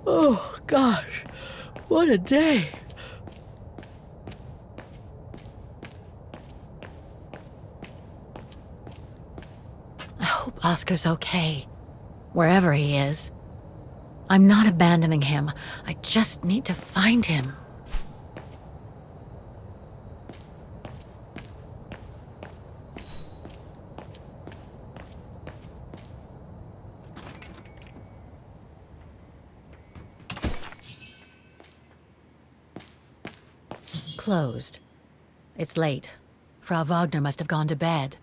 Oh, gosh. What a day. I hope Oscar's okay, wherever he is. I'm not abandoning him. I just need to find him. Closed. It's late. Frau Wagner must have gone to bed.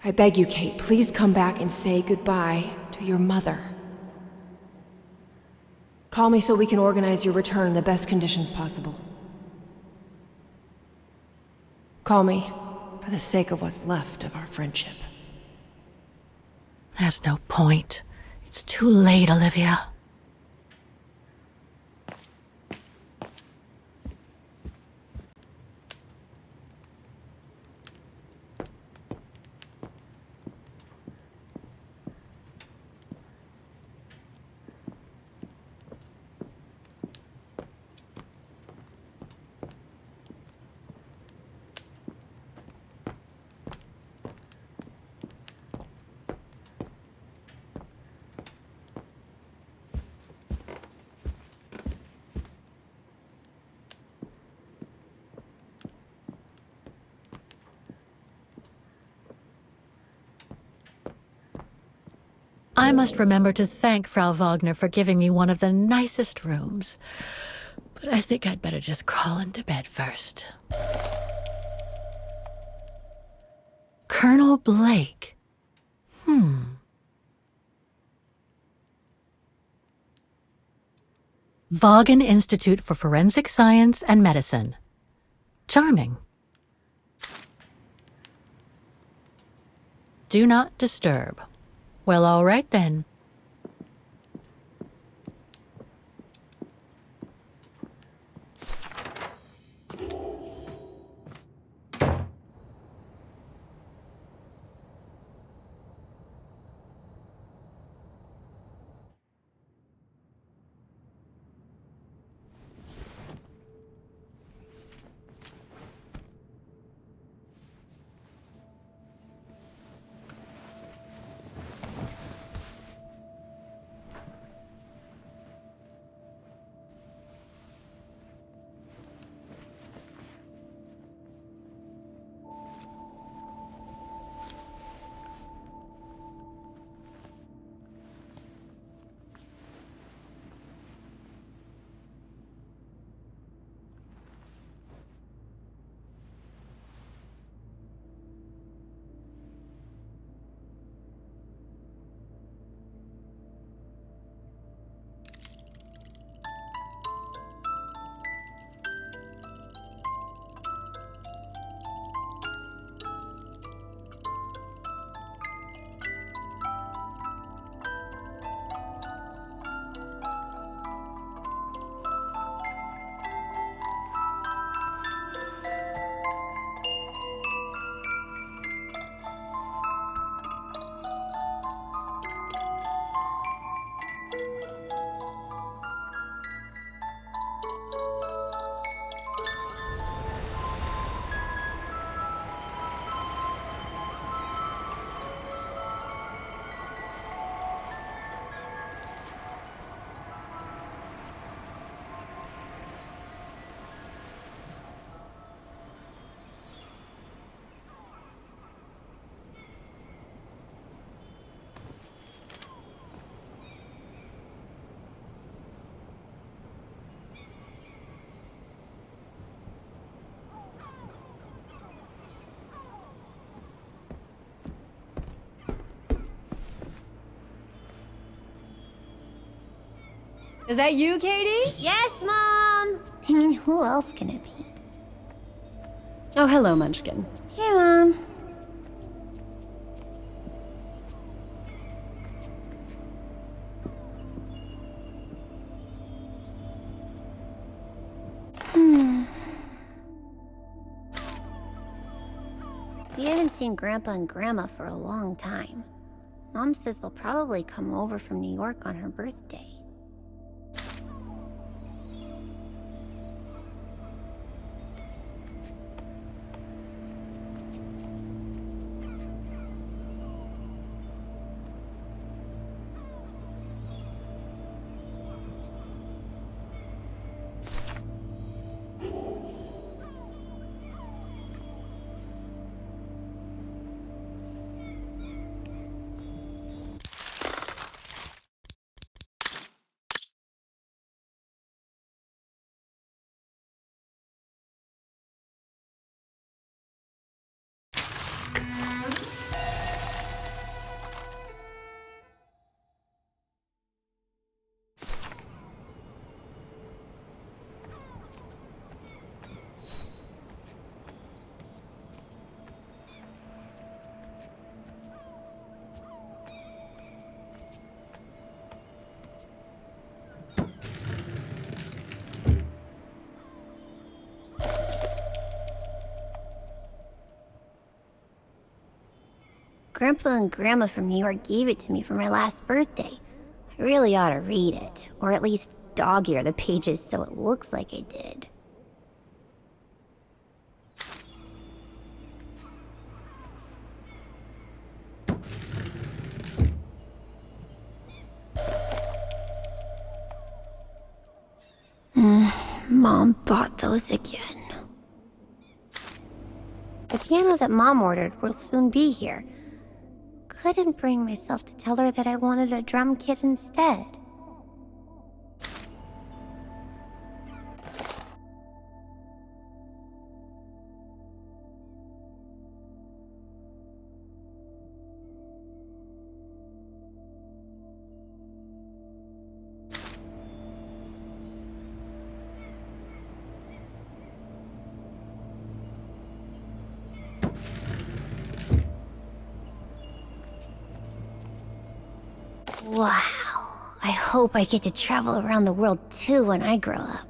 I beg you, Kate, please come back and say goodbye to your mother. Call me so we can organize your return in the best conditions possible. Call me for the sake of what's left of our friendship. There's no point. It's too late, Olivia. I must remember to thank Frau Wagner for giving me one of the nicest rooms. But I think I'd better just crawl into bed first. Colonel Blake. Vaughan Institute for Forensic Science and Medicine. Charming. Do not disturb. Well, all right then. Is that you, Katie? Yes, Mom! I mean, who else can it be? Oh, hello, Munchkin. Hey, Mom. We haven't seen Grandpa and Grandma for a long time. Mom says they'll probably come over from New York on her birthday. Grandpa and Grandma from New York gave it to me for my last birthday. I really ought to read it, or at least dog-ear the pages so it looks like I did. Mom bought those again. The piano that Mom ordered will soon be here. Couldn't bring myself to tell her that I wanted a drum kit instead. Wow. I hope I get to travel around the world too when I grow up.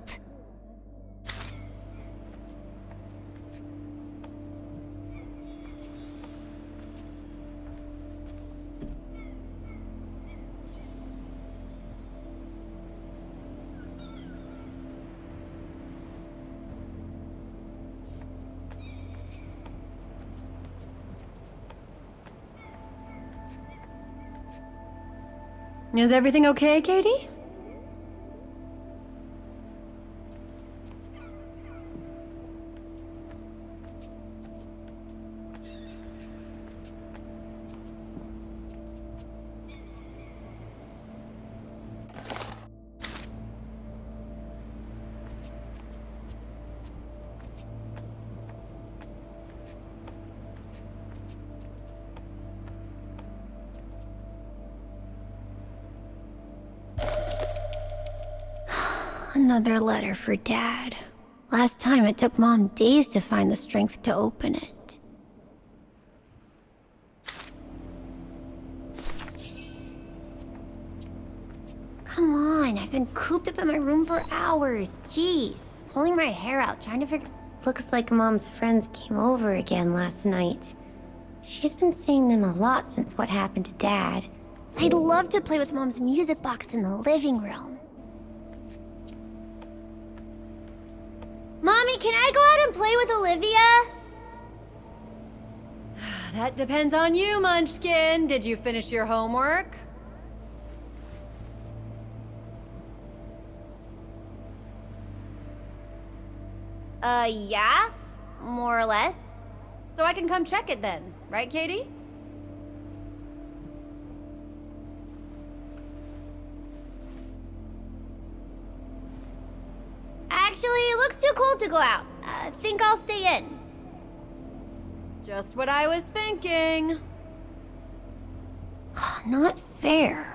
Is everything okay, Katie? Another letter for Dad. Last time it took Mom days to find the strength to open it. Come on, I've been cooped up in my room for hours. Jeez, pulling my hair out, trying to figure... Looks like Mom's friends came over again last night. She's been seeing them a lot since what happened to Dad. I'd love to play with Mom's music box in the living room. Mommy, can I go out and play with Olivia? That depends on you, Munchkin. Did you finish your homework? Yeah. More or less. So I can come check it then, right, Katie? Actually, it looks too cold to go out. Think I'll stay in. Just what I was thinking. Not fair.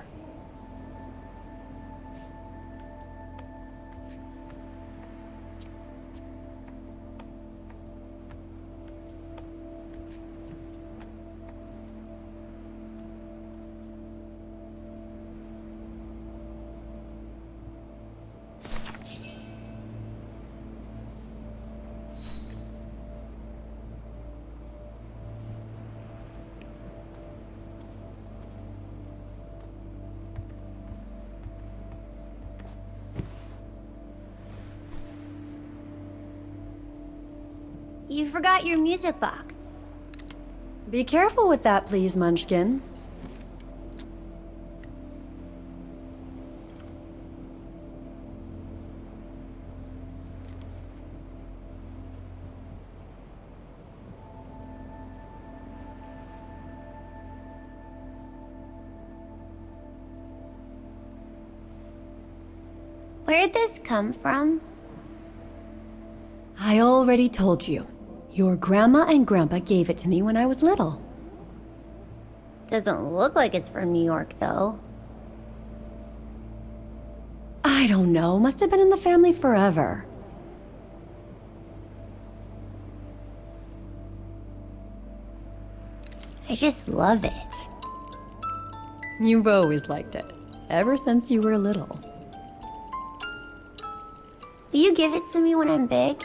You forgot your music box. Be careful with that, please, Munchkin. Where'd this come from? I already told you. Your grandma and grandpa gave it to me when I was little. Doesn't look like it's from New York, though. I don't know. Must have been in the family forever. I just love it. You've always liked it. Ever since you were little. Will you give it to me when I'm big?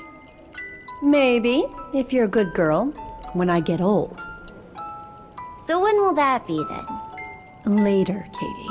Maybe, if you're a good girl, when I get old. So when will that be, then? Later, Katie.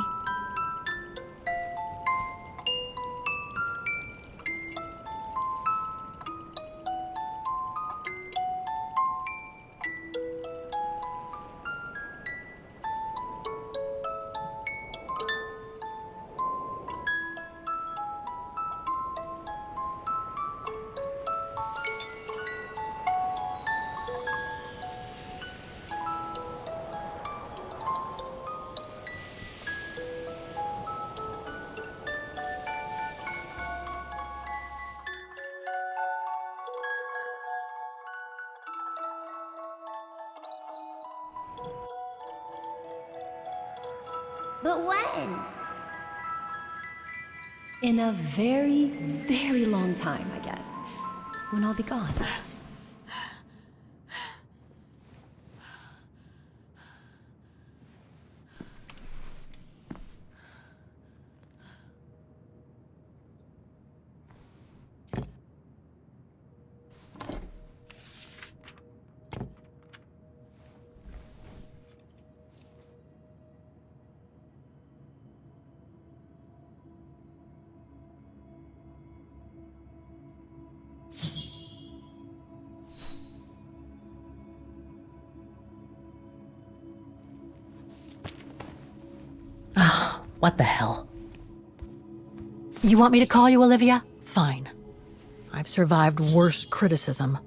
But when? In a very, very long time, I guess. When I'll be gone. What the hell? You want me to call you Olivia? Fine. I've survived worse criticism.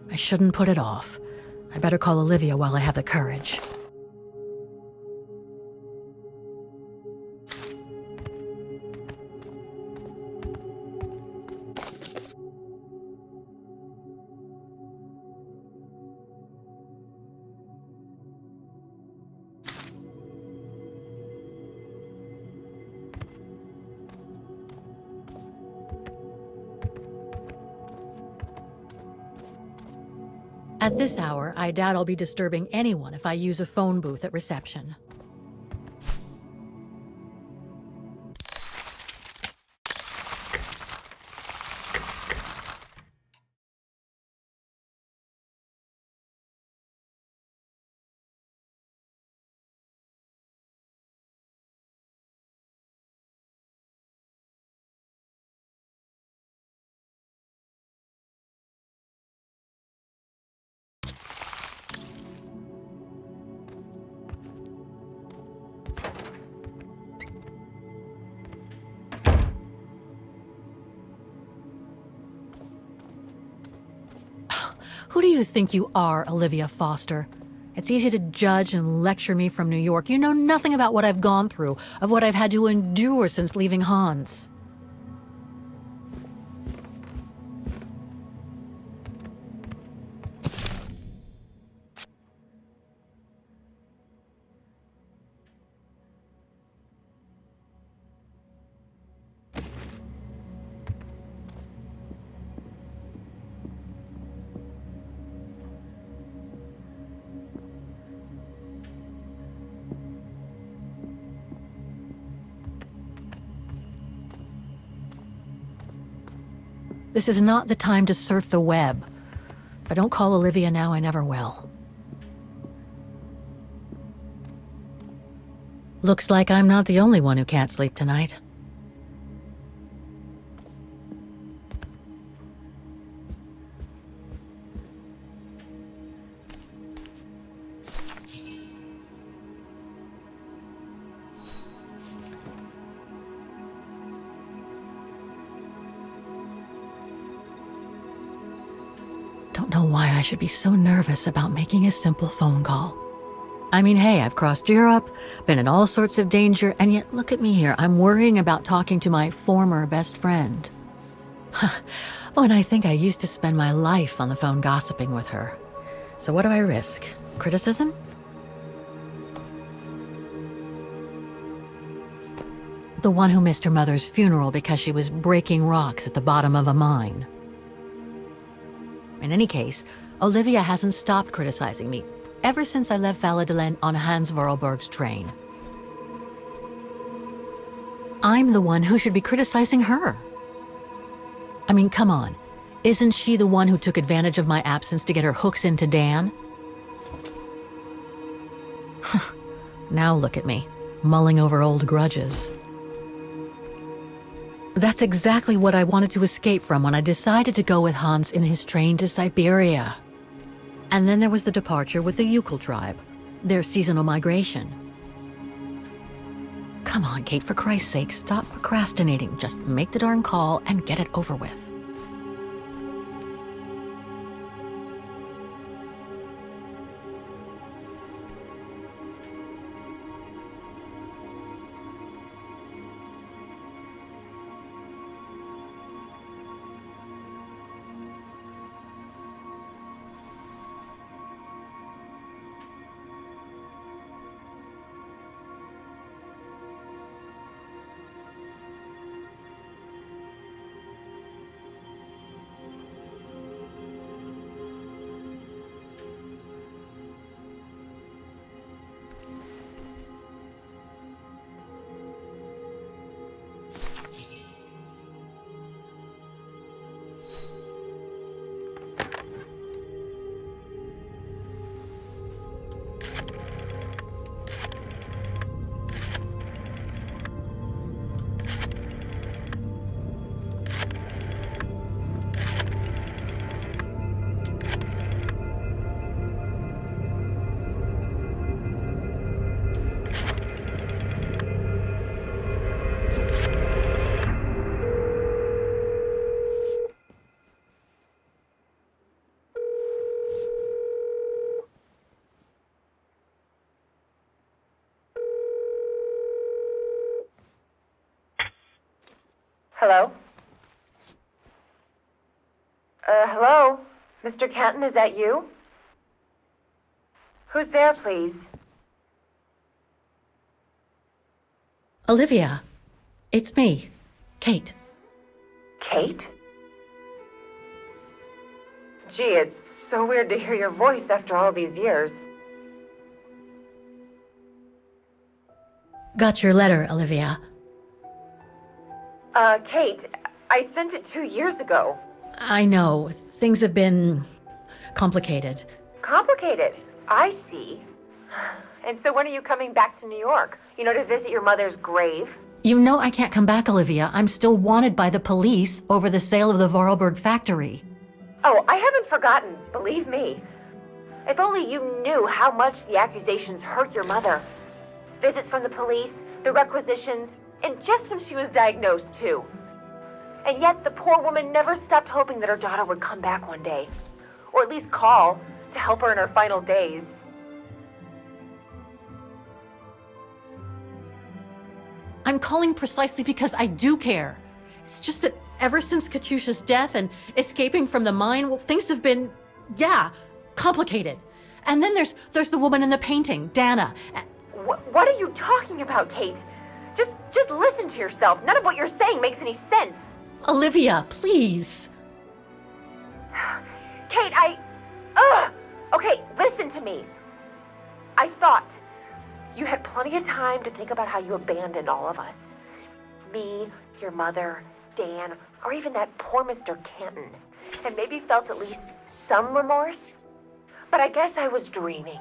I shouldn't put it off. I better call Olivia while I have the courage. At this hour, I doubt I'll be disturbing anyone if I use a phone booth at reception. Who do you think you are, Olivia Foster? It's easy to judge and lecture me from New York. You know nothing about what I've gone through, of what I've had to endure since leaving Hans. This is not the time to surf the web. If I don't call Olivia now, I never will. Looks like I'm not the only one who can't sleep tonight. Don't know why I should be so nervous about making a simple phone call. I mean, hey, I've crossed Europe, been in all sorts of danger, and yet look at me here. I'm worrying about talking to my former best friend. Oh, and I think I used to spend my life on the phone gossiping with her. So what do I risk? Criticism? The one who missed her mother's funeral because she was breaking rocks at the bottom of a mine. In any case, Olivia hasn't stopped criticizing me ever since I left Valladolid on Hans Vorarlberg's train. I'm the one who should be criticizing her. I mean, come on. Isn't she the one who took advantage of my absence to get her hooks into Dan? Now look at me, mulling over old grudges. That's exactly what I wanted to escape from when I decided to go with Hans in his train to Syberia. And then there was the departure with the Yukon tribe, their seasonal migration. Come on, Kate, for Christ's sake, stop procrastinating. Just make the darn call and get it over with. Hello? Hello? Mr. Canton, is that you? Who's there, please? Olivia, it's me, Kate. Kate? Gee, it's so weird to hear your voice after all these years. Got your letter, Olivia. Kate, I sent it 2 years ago. I know, things have been complicated. Complicated? I see. And so when are you coming back to New York? You know, to visit your mother's grave? You know I can't come back, Olivia. I'm still wanted by the police over the sale of the Vorarlberg factory. Oh, I haven't forgotten, believe me. If only you knew how much the accusations hurt your mother. Visits from the police, the requisitions, and just when she was diagnosed, too. And yet the poor woman never stopped hoping that her daughter would come back one day. Or at least call to help her in her final days. I'm calling precisely because I do care. It's just that ever since Katyusha's death and escaping from the mine, well, things have been, complicated. And then there's the woman in the painting, Dana. What are you talking about, Kate? Just listen to yourself. None of what you're saying makes any sense. Olivia, please. Kate, Okay, listen to me. I thought you had plenty of time to think about how you abandoned all of us. Me, your mother, Dan, or even that poor Mr. Canton, and maybe felt at least some remorse. But I guess I was dreaming.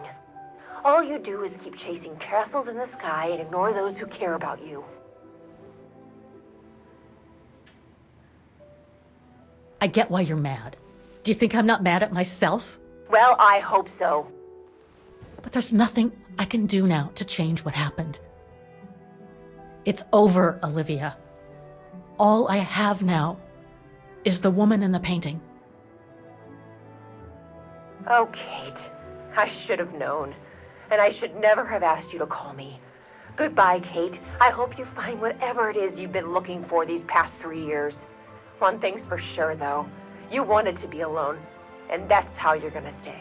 All you do is keep chasing castles in the sky and ignore those who care about you. I get why you're mad. Do you think I'm not mad at myself? Well, I hope so. But there's nothing I can do now to change what happened. It's over, Olivia. All I have now is the woman in the painting. Oh, Kate. I should have known. And I should never have asked you to call me. Goodbye, Kate. I hope you find whatever it is you've been looking for these past 3 years. One thing's for sure, though. You wanted to be alone. And that's how you're gonna stay.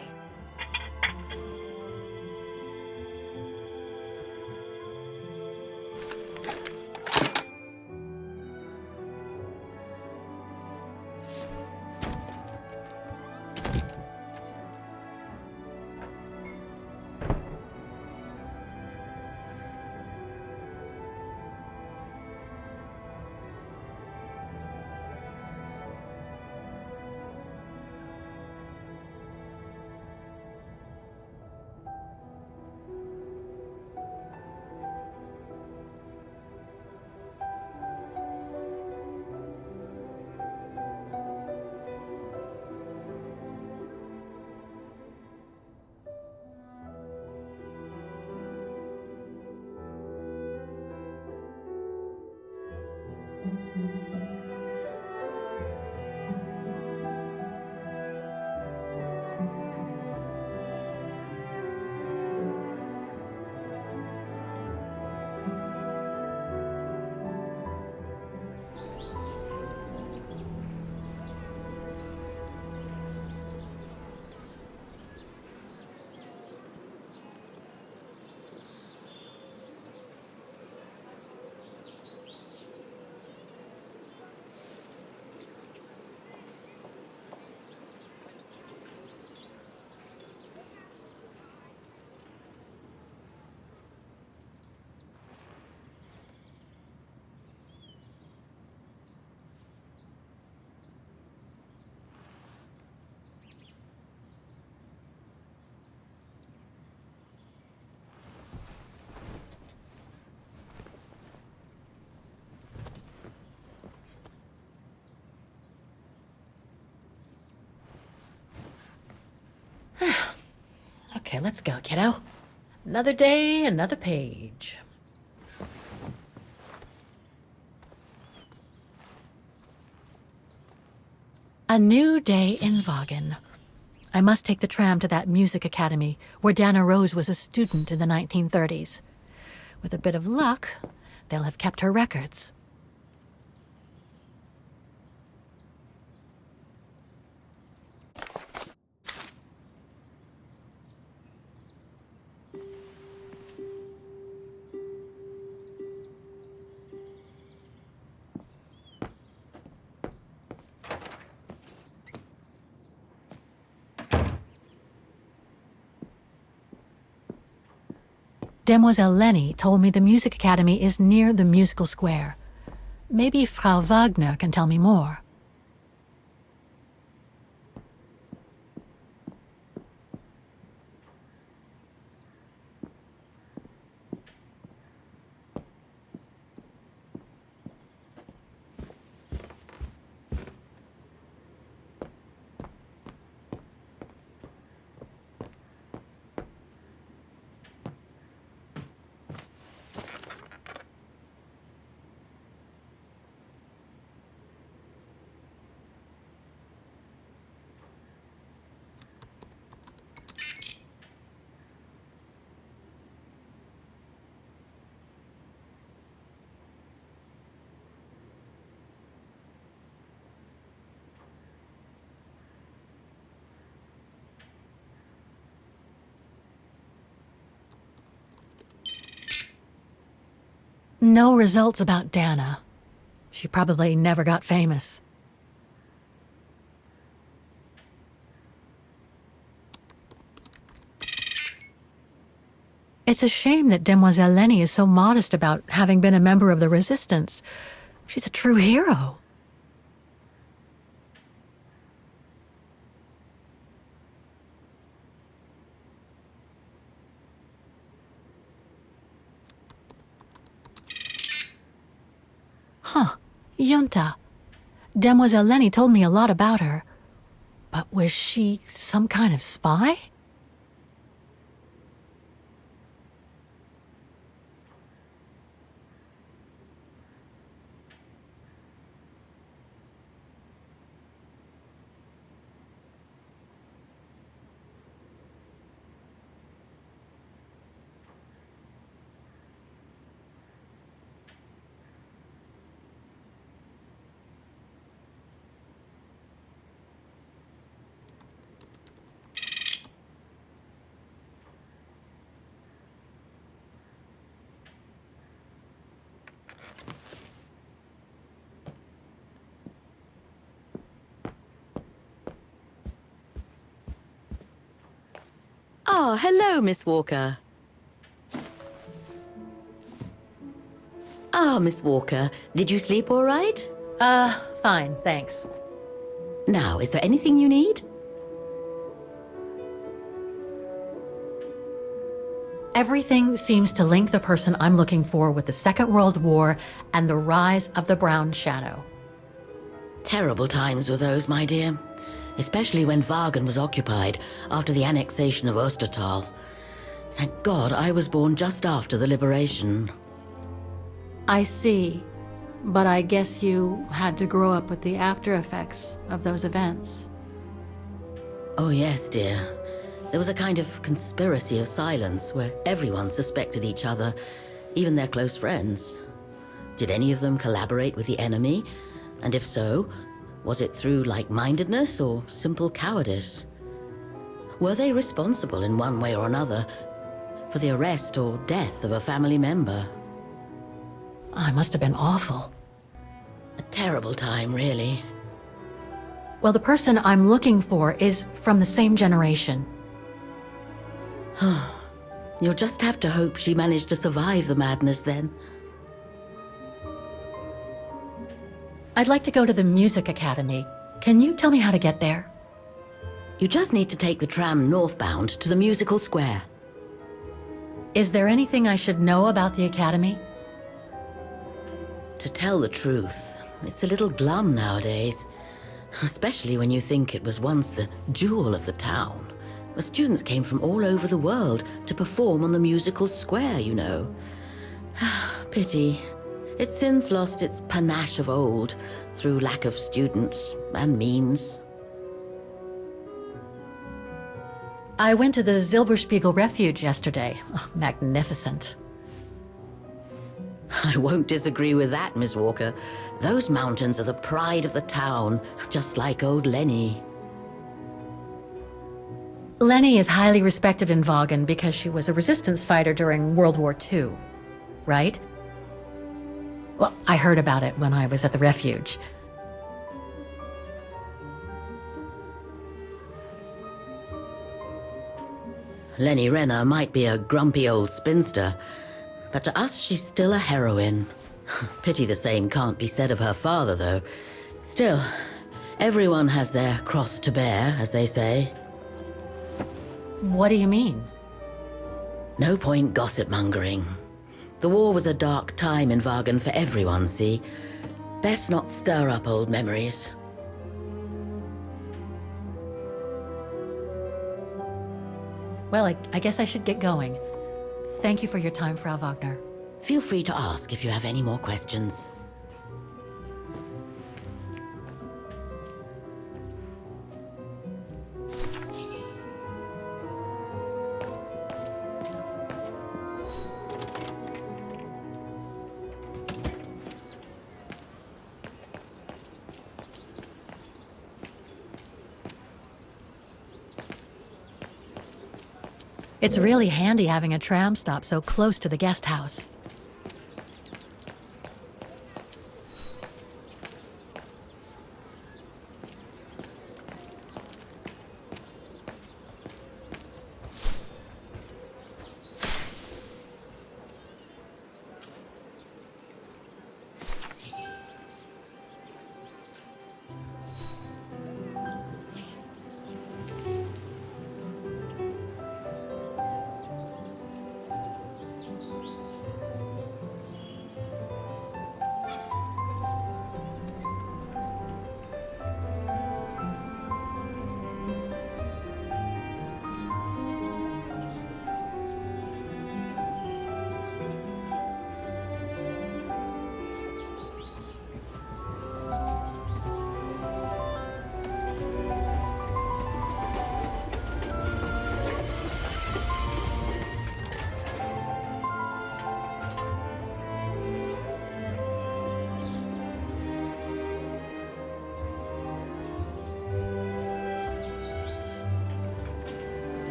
Okay, let's go, kiddo. Another day, another page. A new day in Vaughan. I must take the tram to that music academy where Dana Rose was a student in the 1930s. With a bit of luck, they'll have kept her records. Demoiselle Lenny told me the music academy is near the musical square. Maybe Frau Wagner can tell me more. No results about Dana. She probably never got famous. It's a shame that Demoiselle Lenny is so modest about having been a member of the Resistance. She's a true hero. Junta. Demoiselle Lenny told me a lot about her. But was she some kind of spy? Oh, hello, Miss Walker. Miss Walker, did you sleep all right? Fine, thanks. Now, is there anything you need? Everything seems to link the person I'm looking for with the Second World War and the rise of the Brown Shadow. Terrible times were those, my dear. Especially when Wagen was occupied after the annexation of Ostertal. Thank God I was born just after the liberation. I see. But I guess you had to grow up with the after effects of those events. Oh yes, dear. There was a kind of conspiracy of silence where everyone suspected each other, even their close friends. Did any of them collaborate with the enemy? And if so, was it through like-mindedness or simple cowardice? Were they responsible in one way or another for the arrest or death of a family member? I must have been awful. A terrible time, really. Well, the person I'm looking for is from the same generation. You'll just have to hope she managed to survive the madness then. I'd like to go to the Music Academy. Can you tell me how to get there? You just need to take the tram northbound to the musical square. Is there anything I should know about the Academy? To tell the truth, it's a little glum nowadays. Especially when you think it was once the jewel of the town, where students came from all over the world to perform on the musical square, you know. Pity. It's since lost its panache of old through lack of students and means. I went to the Silberspiegel Refuge yesterday. Oh, magnificent. I won't disagree with that, Miss Walker. Those mountains are the pride of the town, just like old Lenny. Lenny is highly respected in Wagen because she was a resistance fighter during World War II, right? Well, I heard about it when I was at the refuge. Lenny Renner might be a grumpy old spinster, but to us she's still a heroine. Pity the same can't be said of her father, though. Still, everyone has their cross to bear, as they say. What do you mean? No point gossip-mongering. The war was a dark time in Wagen for everyone, see? Best not stir up old memories. Well, I guess I should get going. Thank you for your time, Frau Wagner. Feel free to ask if you have any more questions. It's really handy having a tram stop so close to the guest house.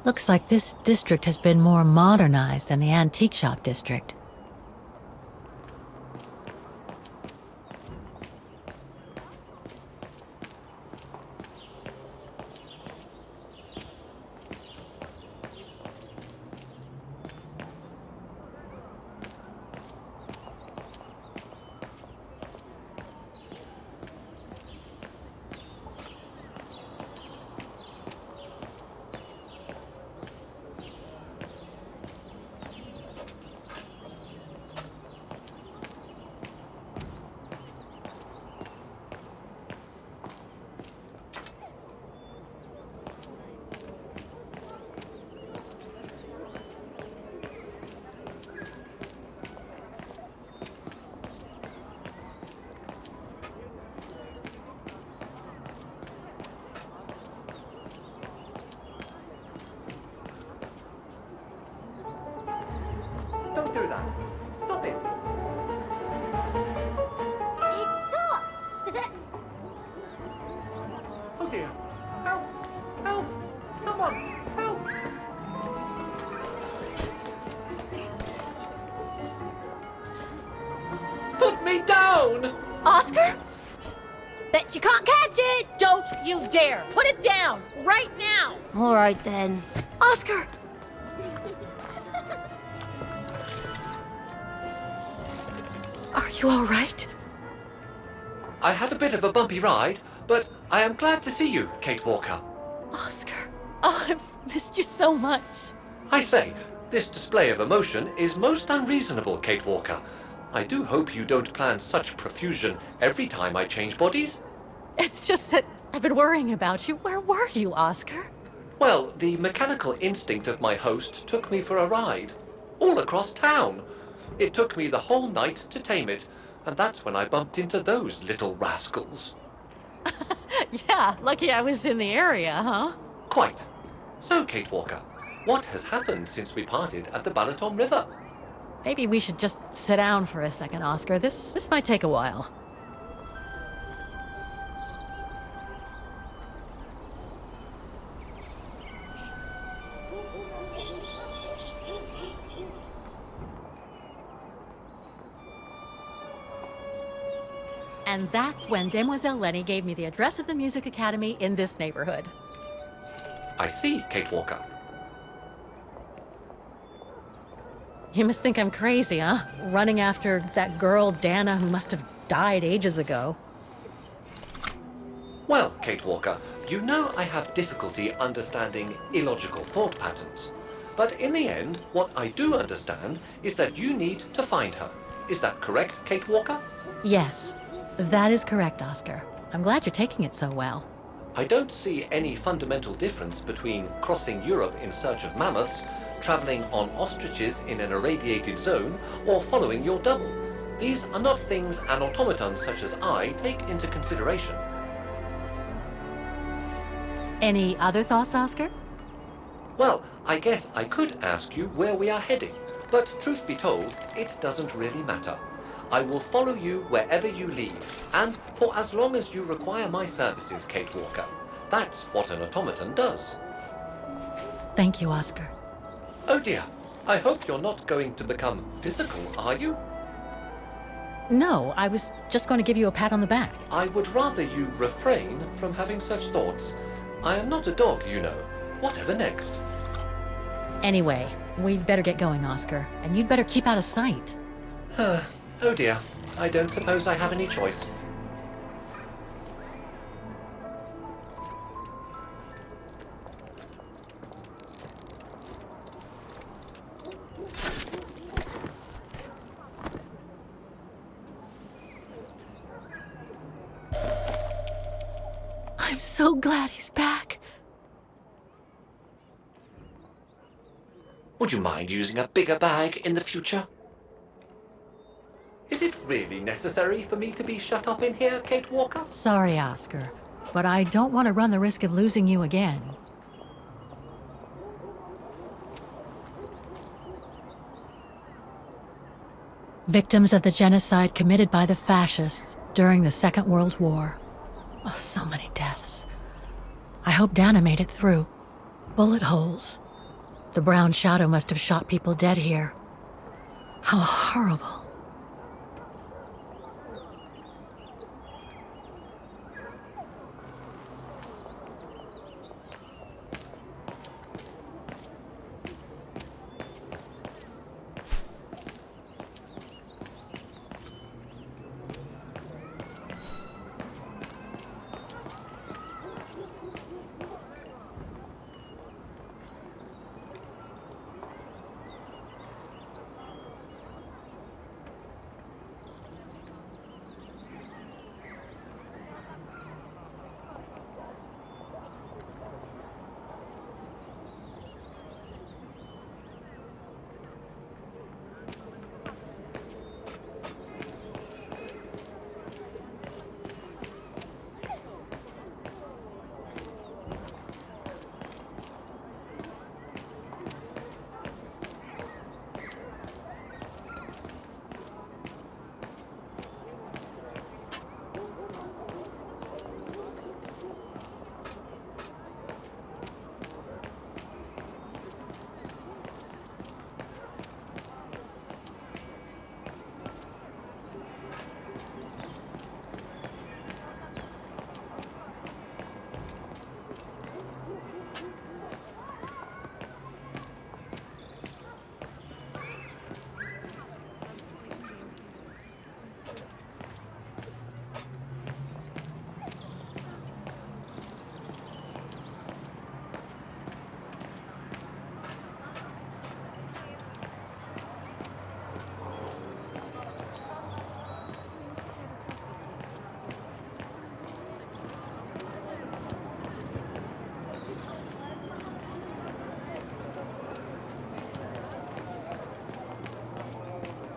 Looks like this district has been more modernized than the antique shop district. Don't do that. Stop it. Oh dear. Help! Help! Come on! Help! Put me down! Oscar? Bet you can't catch it! Don't you dare! Put it down! Right now! All right then. Oscar! Are you all right? I had a bit of a bumpy ride, but I am glad to see you, Kate Walker. Oscar, oh, I've missed you so much. I say, this display of emotion is most unreasonable, Kate Walker. I do hope you don't plan such profusion every time I change bodies. It's just that I've been worrying about you. Where were you, Oscar? Well, the mechanical instinct of my host took me for a ride, all across town. It took me the whole night to tame it, and that's when I bumped into those little rascals. Yeah, lucky I was in the area, huh? Quite. So, Kate Walker, what has happened since we parted at the Balaton River? Maybe we should just sit down for a second, Oscar. This might take a while. And that's when Demoiselle Lenny gave me the address of the Music Academy in this neighborhood. I see, Kate Walker. You must think I'm crazy, huh? Running after that girl, Dana, who must have died ages ago. Well, Kate Walker, you know I have difficulty understanding illogical thought patterns. But in the end, what I do understand is that you need to find her. Is that correct, Kate Walker? Yes, that is correct, Oscar. I'm glad you're taking it so well. I don't see any fundamental difference between crossing Europe in search of mammoths, traveling on ostriches in an irradiated zone, or following your double. These are not things an automaton such as I take into consideration. Any other thoughts, Oscar? Well, I guess I could ask you where we are heading, but truth be told, it doesn't really matter. I will follow you wherever you lead, and for as long as you require my services, Kate Walker. That's what an automaton does. Thank you, Oscar. Oh dear, I hope you're not going to become physical, are you? No, I was just going to give you a pat on the back. I would rather you refrain from having such thoughts. I am not a dog, you know. Whatever next? Anyway, we'd better get going, Oscar, and you'd better keep out of sight. Oh dear, I don't suppose I have any choice. I'm so glad he's back. Would you mind using a bigger bag in the future? Is it really necessary for me to be shut up in here, Kate Walker? Sorry, Oscar, but I don't want to run the risk of losing you again. Victims of the genocide committed by the fascists during the Second World War. Oh, so many deaths. I hope Dana made it through. Bullet holes. The brown shadow must have shot people dead here. How horrible.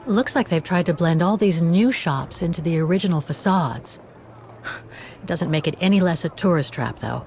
Looks like they've tried to blend all these new shops into the original facades. It doesn't make it any less a tourist trap, though.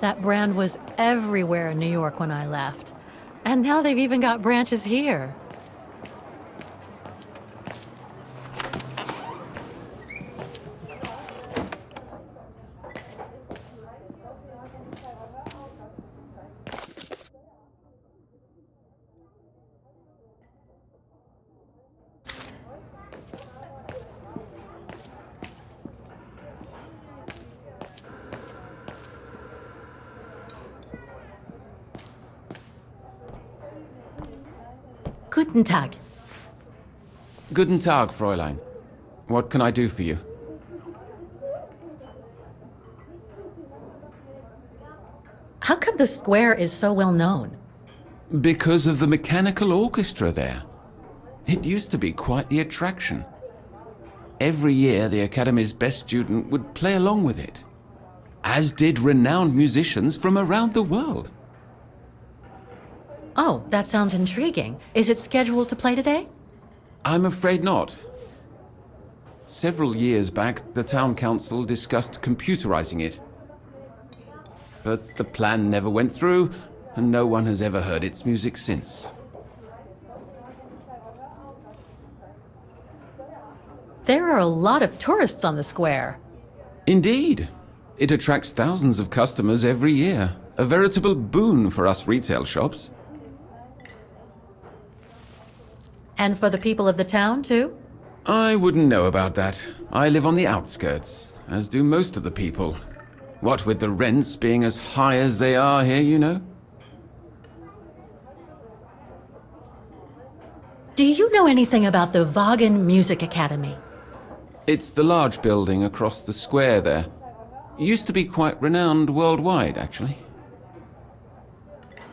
That brand was everywhere in New York when I left. And now they've even got branches here. Guten Tag. Guten Tag, Fräulein. What can I do for you? How come the square is so well known? Because of the mechanical orchestra there. It used to be quite the attraction. Every year, the Academy's best student would play along with it, as did renowned musicians from around the world. Oh, that sounds intriguing. Is it scheduled to play today? I'm afraid not. Several years back, the town council discussed computerizing it. But the plan never went through, and no one has ever heard its music since. There are a lot of tourists on the square. Indeed. It attracts thousands of customers every year. A veritable boon for us retail shops. And for the people of the town, too? I wouldn't know about that. I live on the outskirts, as do most of the people. What with the rents being as high as they are here, you know? Do you know anything about the Wagen Music Academy? It's the large building across the square there. Used to be quite renowned worldwide, actually.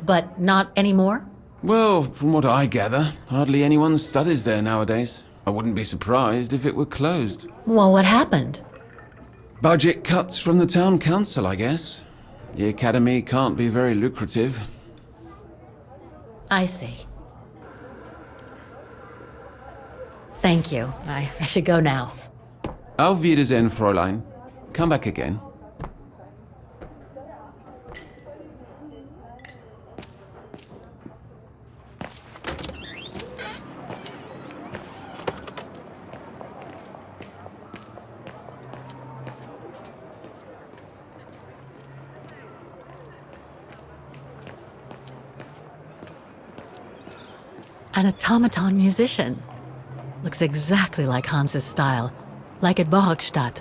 But not anymore? Well, from what I gather, hardly anyone studies there nowadays. I wouldn't be surprised if it were closed. Well, what happened? Budget cuts from the town council, I guess. The academy can't be very lucrative. I see. Thank you. I should go now. Auf Wiedersehen, Fräulein. Come back again. An automaton musician. Looks exactly like Hans's style, like at Bohogstadt.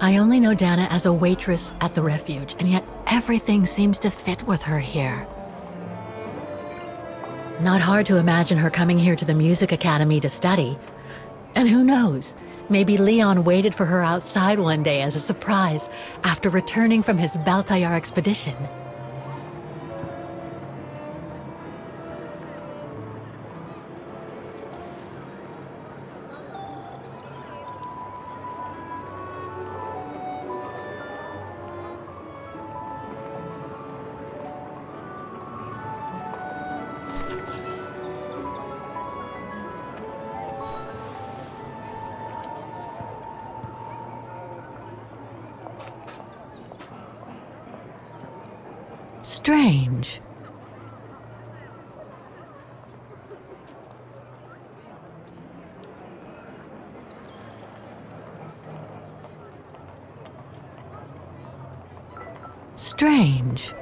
I only know Dana as a waitress at the refuge, and yet everything seems to fit with her here. Not hard to imagine her coming here to the music academy to study. And who knows, maybe Leon waited for her outside one day as a surprise after returning from his Baltayar expedition. Strange. Strange.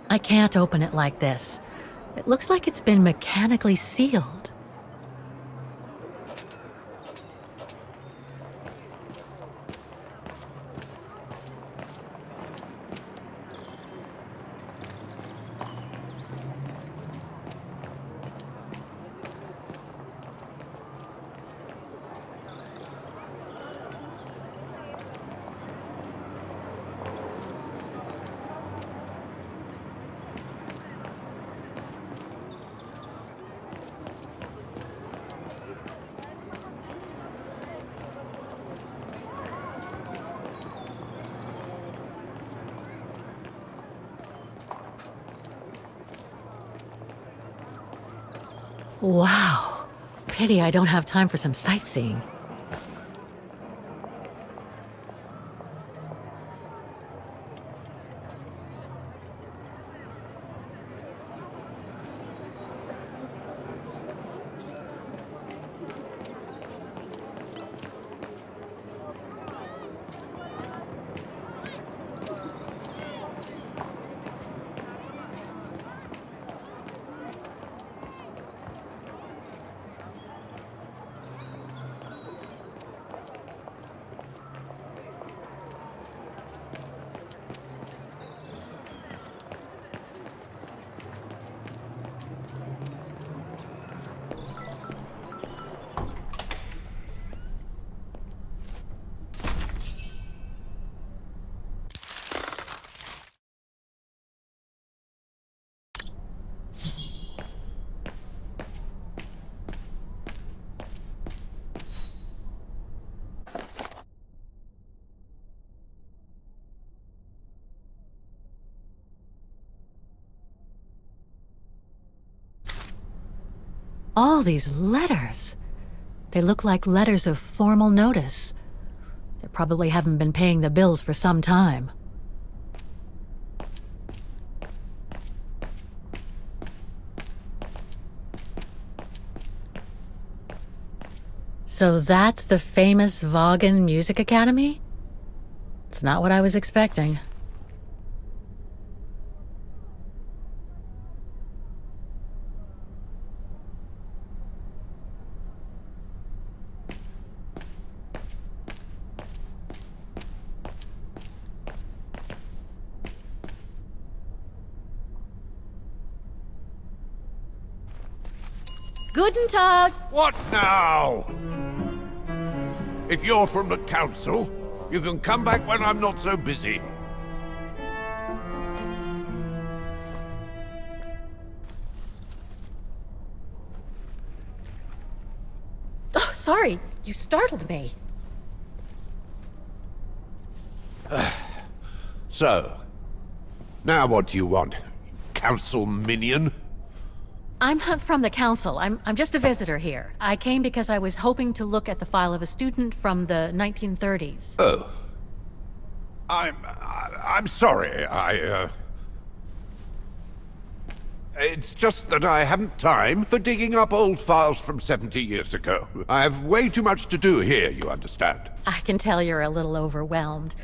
I can't open it like this. It looks like it's been mechanically sealed. Wow. Pity I don't have time for some sightseeing. All these letters. They look like letters of formal notice. They probably haven't been paying the bills for some time. So that's the famous Vaughan Music Academy? It's not what I was expecting. Guten Tag! What now? If you're from the council, you can come back when I'm not so busy. Oh, sorry, you startled me. So, now what do you want, council minion? I'm not from the council. I'm just a visitor here. I came because I was hoping to look at the file of a student from the 1930s. Oh. I'm sorry, It's just that I haven't time for digging up old files from 70 years ago. I have way too much to do here, you understand. I can tell you're a little overwhelmed.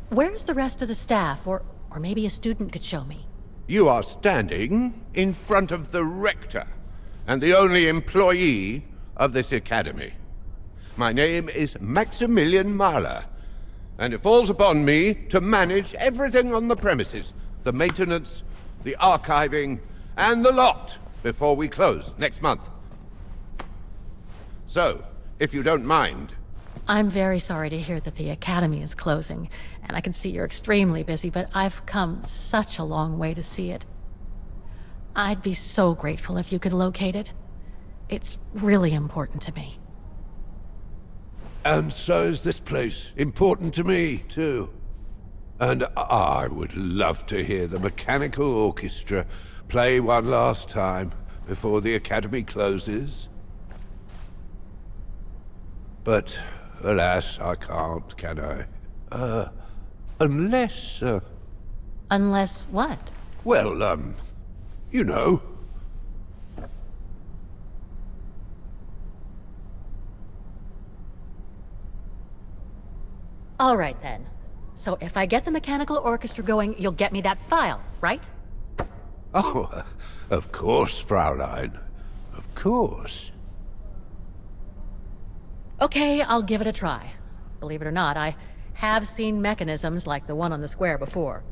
Where's the rest of the staff? Or maybe a student could show me. You are standing in front of the rector, and the only employee of this academy. My name is Maximilian Mahler, and it falls upon me to manage everything on the premises. The maintenance, the archiving, and the lot before we close next month. So, if you don't mind... I'm very sorry to hear that the academy is closing, and I can see you're extremely busy, but I've come such a long way to see it. I'd be so grateful if you could locate it. It's really important to me. And so is this place important to me, too. And I would love to hear the mechanical orchestra play one last time before the academy closes. But, alas, I can't, can I? Unless, Unless what? well, you know. All right, then. So if I get the mechanical orchestra going, you'll get me that file, right? Oh, of course, Fraulein. Of course. Okay, I'll give it a try. Believe it or not, I have seen mechanisms like the one on the square before.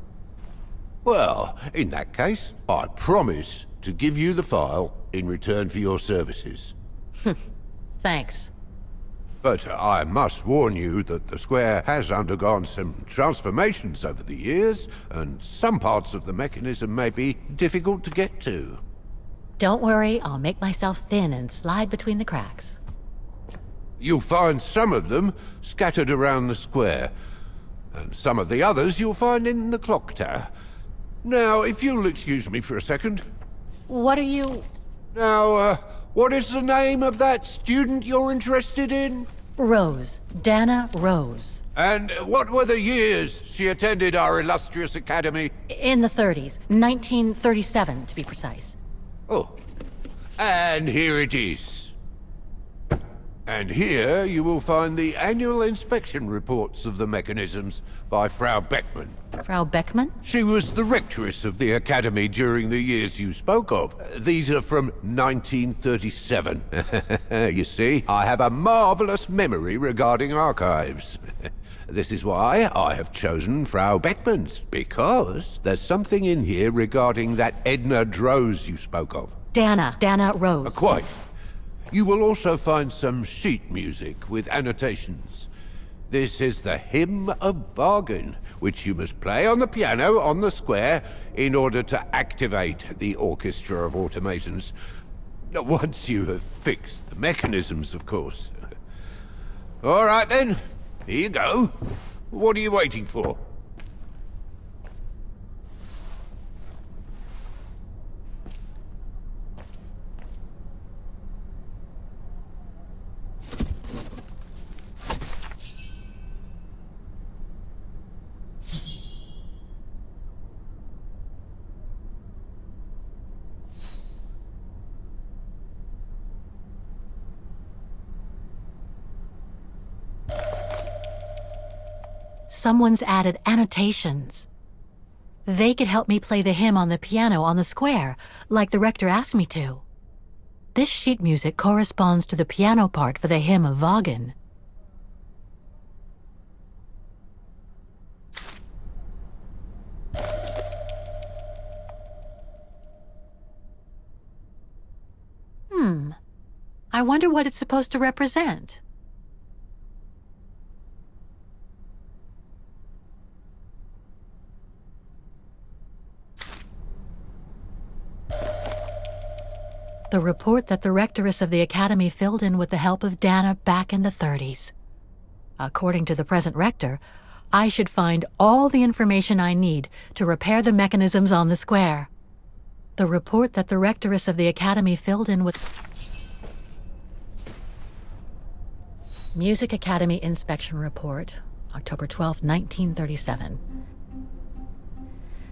Well, in that case, I promise to give you the file in return for your services. Thanks. But I must warn you that the square has undergone some transformations over the years, and some parts of the mechanism may be difficult to get to. Don't worry, I'll make myself thin and slide between the cracks. You'll find some of them scattered around the square, and some of the others you'll find in the clock tower. Now, if you'll excuse me for a second. What are you... Now, what is the name of that student you're interested in? Rose. Dana Rose. And what were the years she attended our illustrious academy? In the 30s. 1937, to be precise. Oh, and here it is. And here you will find the annual inspection reports of the mechanisms by Frau Beckmann. Frau Beckmann? She was the rectress of the academy during the years you spoke of. These are from 1937. You see, I have a marvelous memory regarding archives. This is why I have chosen Frau Beckmann's, because there's something in here regarding that Edna Droz you spoke of. Dana Rose. Quite. You will also find some sheet music with annotations. This is the Hymn of Vaughan, which you must play on the piano on the square in order to activate the Orchestra of Automatons. Once you have fixed the mechanisms, of course. All right then, here you go. What are you waiting for? someone's added annotations. They could help me play the hymn on the piano on the square, like the rector asked me to. This sheet music corresponds to the piano part for the hymn of Wagner. I wonder what it's supposed to represent. The report that the rectoress of the academy filled in with the help of Dana back in the 30s. According to the present rector, I should find all the information I need to repair the mechanisms on the square. The report that the rectoress of the academy filled in with... Music Academy Inspection Report, October 12, 1937.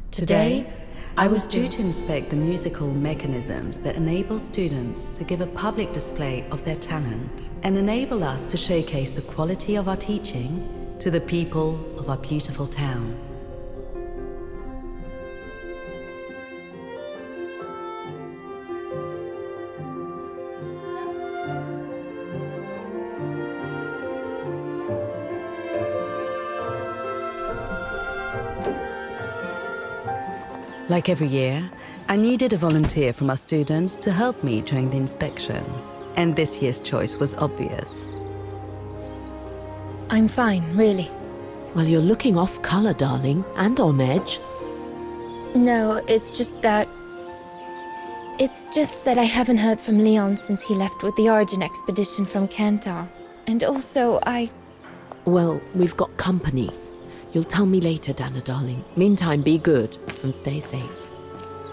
Today, I was due to inspect the musical mechanisms that enable students to give a public display of their talent and enable us to showcase the quality of our teaching to the people of our beautiful town. Like every year, I needed a volunteer from our students to help me during the inspection, and this year's choice was obvious. I'm fine, really. Well, you're looking off color, darling, and on edge. No, it's just that I haven't heard from Leon since he left with the Origin expedition from Kantar. And also, Well, we've got company. You'll tell me later, Dana, darling. Meantime, be good and stay safe.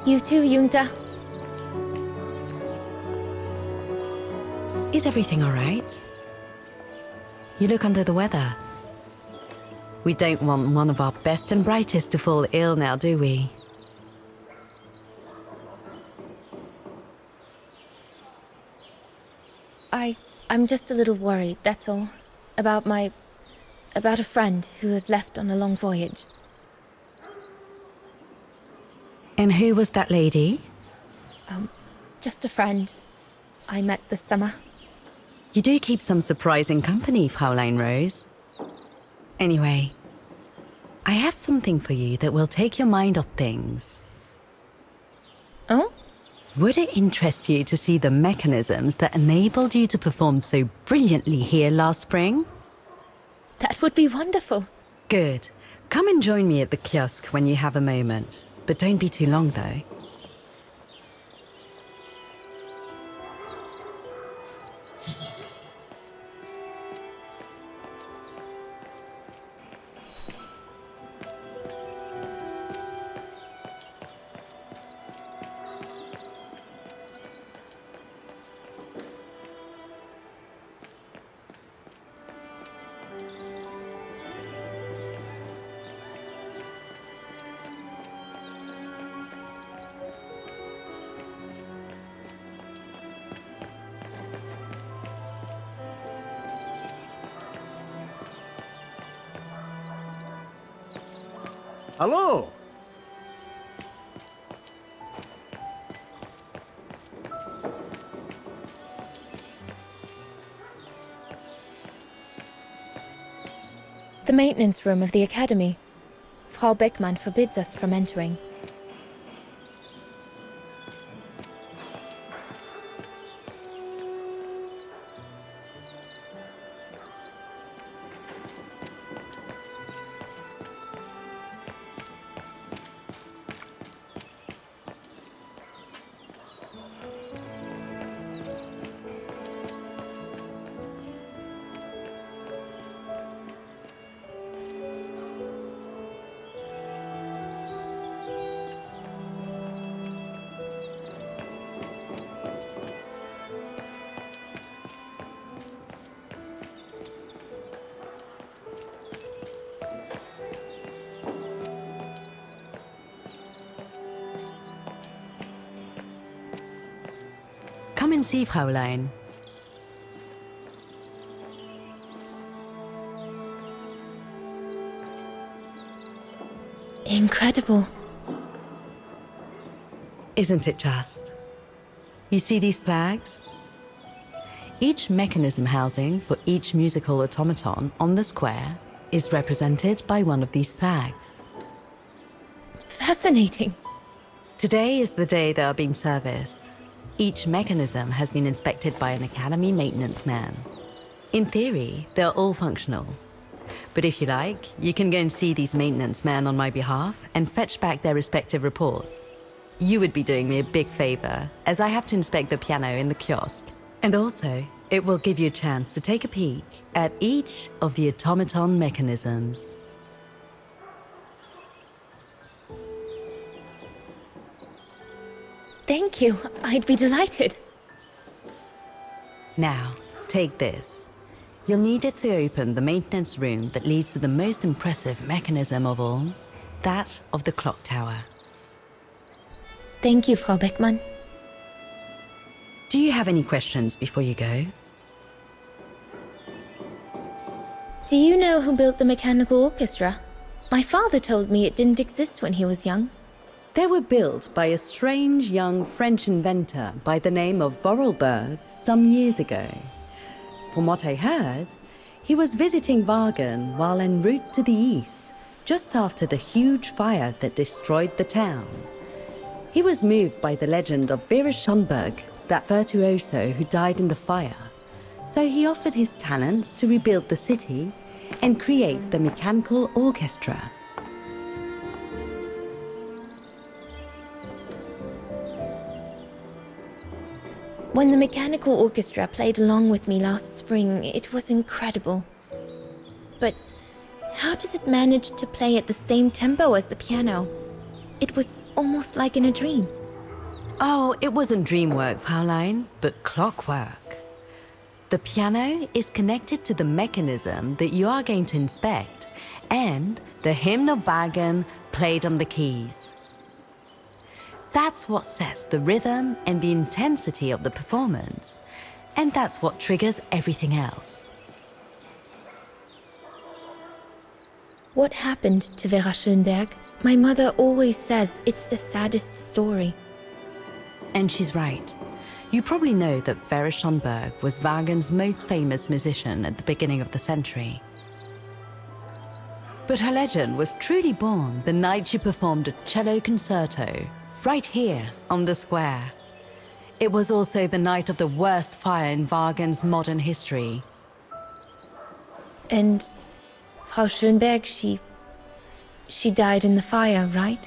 You too, Yunta. Is everything all right? You look under the weather. We don't want one of our best and brightest to fall ill now, do we? I'm just a little worried, that's all. About a friend who has left on a long voyage. And who was that lady? Just a friend I met this summer. You do keep some surprising company, Fraulein Rose. Anyway, I have something for you that will take your mind off things. Oh? Would it interest you to see the mechanisms that enabled you to perform so brilliantly here last spring? That would be wonderful. Good. Come and join me at the kiosk when you have a moment. But don't be too long, though. Hello. The maintenance room of the academy. Frau Beckmann forbids us from entering. Come and see, Fraulein. Incredible. Isn't it just? You see these flags? Each mechanism housing for each musical automaton on the square is represented by one of these flags. Fascinating. Today is the day they are being serviced. Each mechanism has been inspected by an Academy maintenance man. In theory, they're all functional. But if you like, you can go and see these maintenance men on my behalf and fetch back their respective reports. You would be doing me a big favor, as I have to inspect the piano in the kiosk. And also, it will give you a chance to take a peek at each of the automaton mechanisms. Thank you. I'd be delighted. Now, take this. You'll need it to open the maintenance room that leads to the most impressive mechanism of all, that of the clock tower. Thank you, Frau Beckmann. Do you have any questions before you go? Do you know who built the mechanical orchestra? My father told me it didn't exist when he was young. They were built by a strange young French inventor by the name of Vorarlberg some years ago. From what I heard, he was visiting Wagen while en route to the east, just after the huge fire that destroyed the town. He was moved by the legend of Vera Schönberg, that virtuoso who died in the fire, so he offered his talents to rebuild the city and create the mechanical orchestra. When the mechanical orchestra played along with me last spring, it was incredible. But how does it manage to play at the same tempo as the piano? It was almost like in a dream. Oh, it wasn't dream work, Fraulein, but clockwork. The piano is connected to the mechanism that you are going to inspect, and the hymn of Wagen played on the keys. That's what sets the rhythm and the intensity of the performance, and that's what triggers everything else. What happened to Vera Schönberg? My mother always says it's the saddest story. And she's right. You probably know that Vera Schönberg was Wagen's most famous musician at the beginning of the century. But her legend was truly born the night she performed a cello concerto right here on the square. It was also the night of the worst fire in Wagen's modern history. And Frau Schönberg, she died in the fire, right?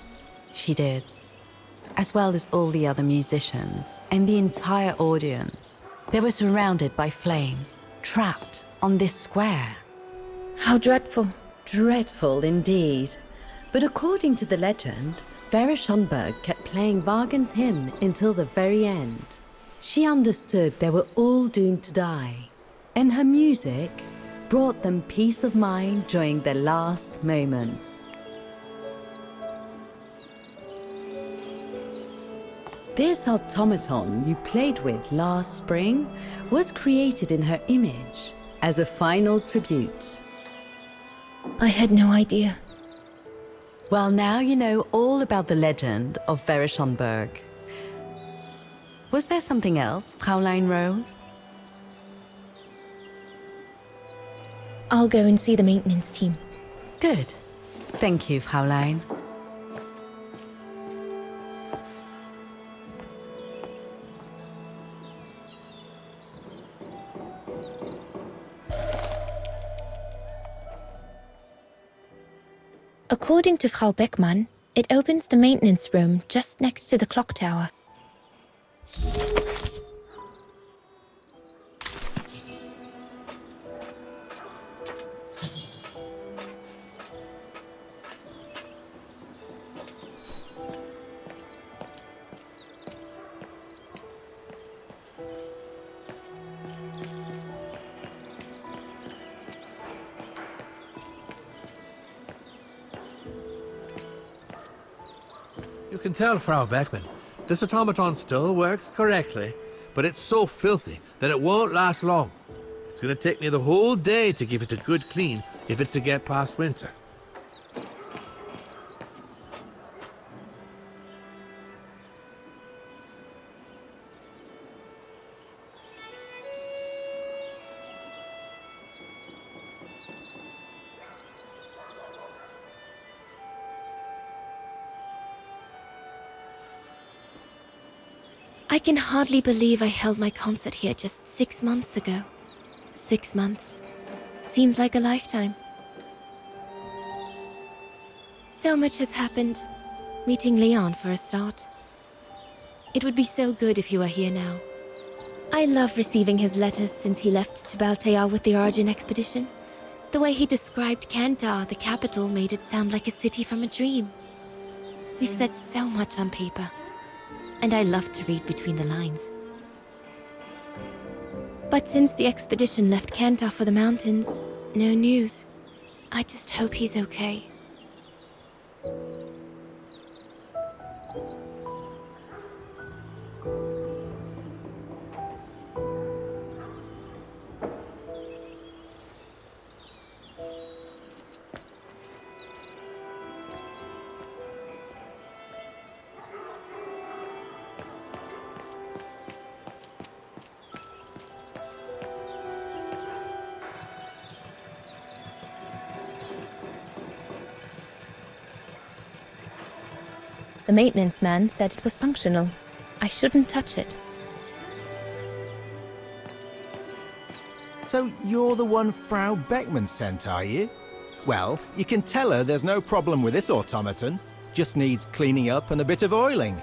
She did. As well as all the other musicians and the entire audience. They were surrounded by flames, trapped on this square. How dreadful. Dreadful indeed. But according to the legend, Vera Schönberg kept playing Wagen's hymn until the very end. She understood they were all doomed to die, and her music brought them peace of mind during their last moments. This automaton you played with last spring was created in her image as a final tribute. I had no idea. Well, now you know all about the legend of Vera Schönberg. Was there something else, Fraulein Rose? I'll go and see the maintenance team. Good. Thank you, Fraulein. According to Frau Beckmann, it opens the maintenance room just next to the clock tower. You can tell, Frau Beckmann, this automaton still works correctly, but it's so filthy that it won't last long. It's going to take me the whole day to give it a good clean if it's to get past winter. I can hardly believe I held my concert here just 6 months ago. 6 months. Seems like a lifetime. So much has happened. Meeting Leon for a start. It would be so good if he were here now. I love receiving his letters since he left to Baltea with the Origin expedition. The way he described Kantar, the capital, made it sound like a city from a dream. We've said so much on paper, and I love to read between the lines. But since the expedition left Kantar for the mountains, no news. I just hope he's okay. The maintenance man said it was functional. I shouldn't touch it. So you're the one Frau Beckman sent, are you? Well, you can tell her there's no problem with this automaton. Just needs cleaning up and a bit of oiling.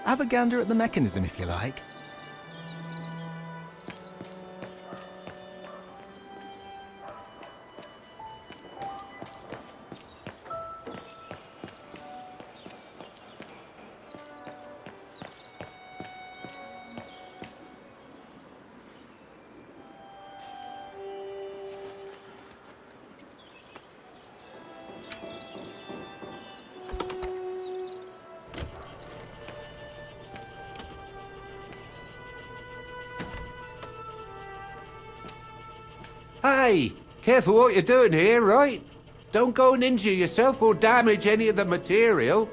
Have a gander at the mechanism if you like. Hey, careful what you're doing here, right? Don't go and injure yourself or damage any of the material.